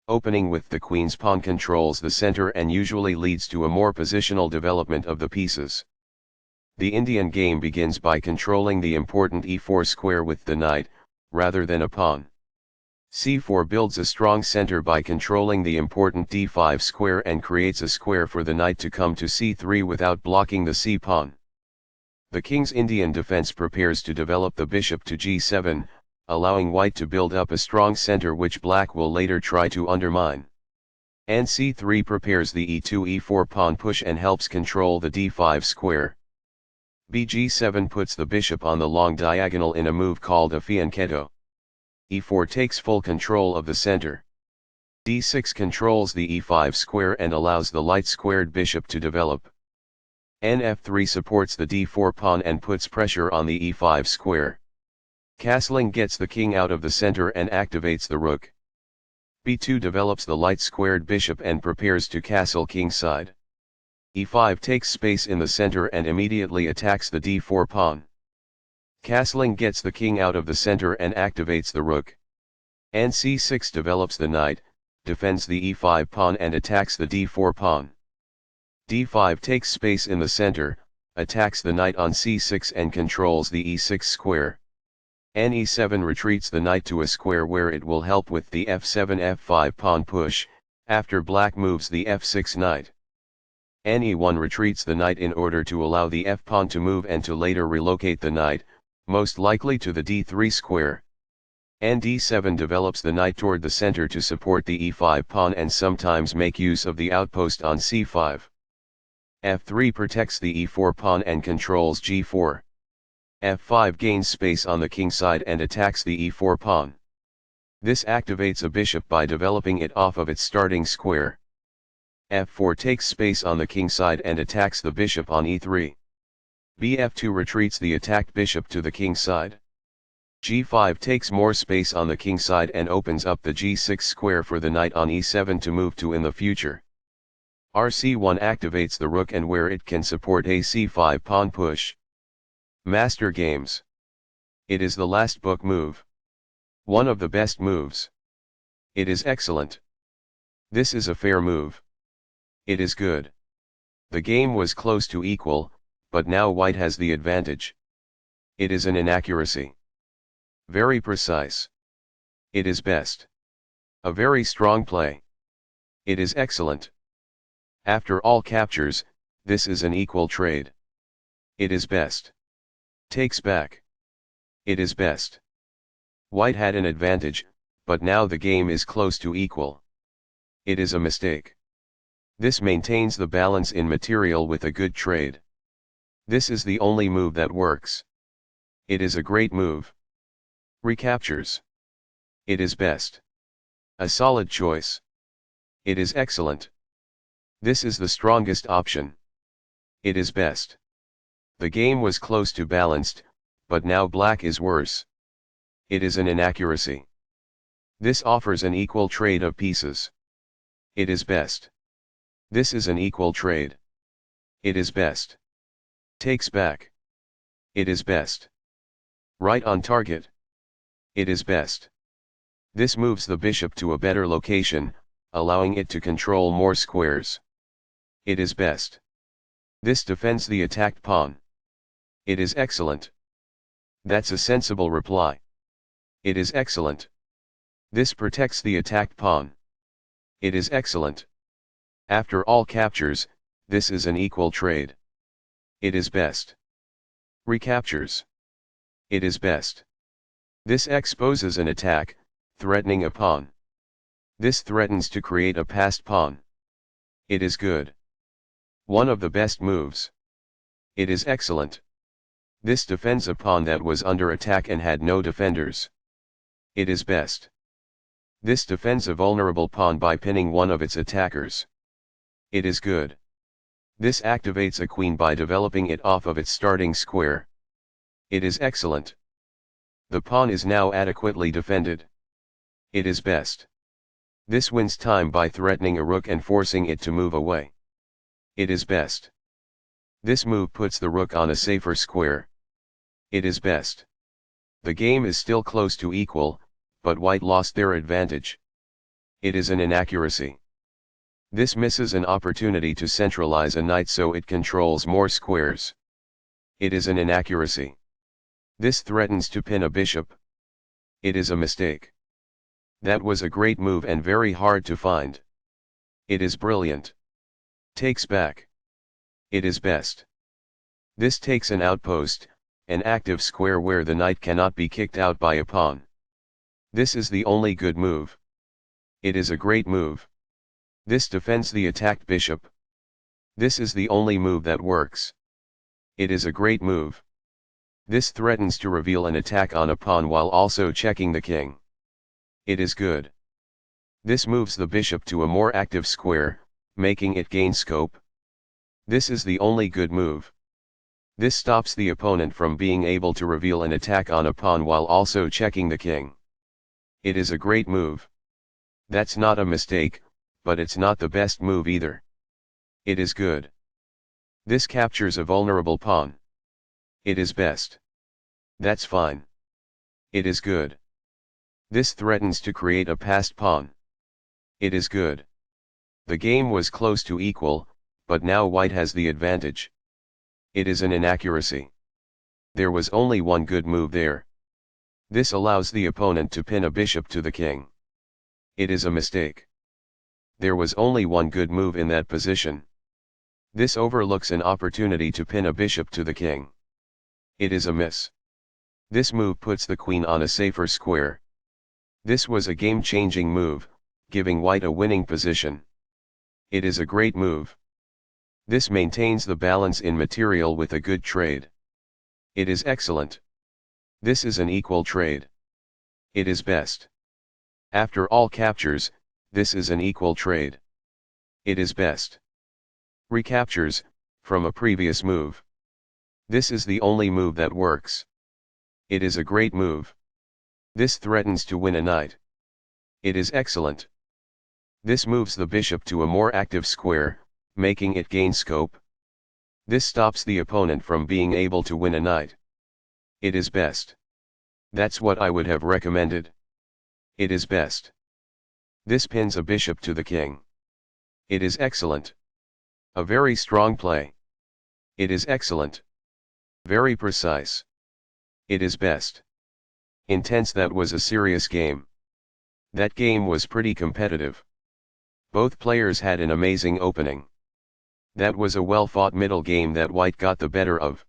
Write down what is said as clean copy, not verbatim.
Opening with the queen's pawn controls the center and usually leads to a more positional development of the pieces. The Indian game begins by controlling the important e4 square with the knight, rather than a pawn. c4 builds a strong center by controlling the important d5 square and creates a square for the knight to come to c3 without blocking the c-pawn. The king's Indian defense prepares to develop the bishop to g7, allowing white to build up a strong center which black will later try to undermine. And c3 prepares the e2-e4 pawn push and helps control the d5 square. bg7 puts the bishop on the long diagonal in a move called a fianchetto. e4 takes full control of the center. d6 controls the e5 square and allows the light-squared bishop to develop. f3 supports the d4 pawn and puts pressure on the e5 square. Castling gets the king out of the center and activates the rook. b2 develops the light-squared bishop and prepares to castle kingside. e5 takes space in the center and immediately attacks the d4 pawn. Castling gets the king out of the center and activates the rook. And c6 develops the knight, defends the e5 pawn and attacks the d4 pawn. d5 takes space in the center, attacks the knight on c6 and controls the e6 square. e7 retreats the knight to a square where it will help with the f7-f5 pawn push, after black moves the f6 knight. e1 retreats the knight in order to allow the f-pawn to move and to later relocate the knight, most likely to the d3 square. d7 develops the knight toward the center to support the e5 pawn and sometimes make use of the outpost on c5. f3 protects the e4 pawn and controls g4. f5 gains space on the king side and attacks the e4 pawn. This activates a bishop by developing it off of its starting square. f4 takes space on the king side and attacks the bishop on e3. bf2 retreats the attacked bishop to the king side. g5 takes more space on the king side and opens up the g6 square for the knight on e7 to move to in the future. rc1 activates the rook and where it can support a c5 pawn push. Master Games. It is the last book move. One of the best moves. It is excellent. This is a fair move. It is good. The game was close to equal, but now white has the advantage. It is an inaccuracy. Very precise. It is best. A very strong play. It is excellent. After all captures, this is an equal trade. It is best. Takes back. It is best. White had an advantage, but now the game is close to equal. It is a mistake. This maintains the balance in material with a good trade. This is the only move that works. It is a great move. Recaptures. It is best. A solid choice. It is excellent. This is the strongest option. It is best. The game was close to balanced, but now black is worse. It is an inaccuracy. This offers an equal trade of pieces. It is best. This is an equal trade. It is best. Takes back. It is best. Right on target. It is best. This moves the bishop to a better location, allowing it to control more squares. It is best. This defends the attacked pawn. It is excellent. That's a sensible reply. It is excellent. This protects the attacked pawn. It is excellent. After all captures, this is an equal trade. It is best. Recaptures. It is best. This exposes an attack, threatening a pawn. This threatens to create a passed pawn. It is good. One of the best moves. It is excellent. This defends a pawn that was under attack and had no defenders. It is best. This defends a vulnerable pawn by pinning one of its attackers. It is good. This activates a queen by developing it off of its starting square. It is excellent. The pawn is now adequately defended. It is best. This wins time by threatening a rook and forcing it to move away. It is best. This move puts the rook on a safer square. It is best. The game is still close to equal, but white lost their advantage. It is an inaccuracy. This misses an opportunity to centralize a knight so it controls more squares. It is an inaccuracy. This threatens to pin a bishop. It is a mistake. That was a great move and very hard to find. It is brilliant. Takes back. It is best. This takes an outpost, an active square where the knight cannot be kicked out by a pawn. This is the only good move. It is a great move. This defends the attacked bishop. This is the only move that works. It is a great move. This threatens to reveal an attack on a pawn while also checking the king. It is good. This moves the bishop to a more active square, making it gain scope. This is the only good move. This stops the opponent from being able to reveal an attack on a pawn while also checking the king. It is a great move. That's not a mistake, but it's not the best move either. It is good. This captures a vulnerable pawn. It is best. That's fine. It is good. This threatens to create a passed pawn. It is good. The game was close to equal, but now white has the advantage. It is an inaccuracy. There was only one good move there. This allows the opponent to pin a bishop to the king. It is a mistake. There was only one good move in that position. This overlooks an opportunity to pin a bishop to the king. It is a miss. This move puts the queen on a safer square. This was a game-changing move, giving white a winning position. It is a great move. This maintains the balance in material with a good trade. It is excellent. This is an equal trade. It is best. After all captures, this is an equal trade. It is best. Recaptures, from a previous move. This is the only move that works. It is a great move. This threatens to win a knight. It is excellent. This moves the bishop to a more active square, making it gain scope. This stops the opponent from being able to win a knight. It is best. That's what I would have recommended. It is best. This pins a bishop to the king. It is excellent. A very strong play. It is excellent. Very precise. It is best. Intense. That was a serious game. That game was pretty competitive. Both players had an amazing opening. That was a well-fought middle game that white got the better of.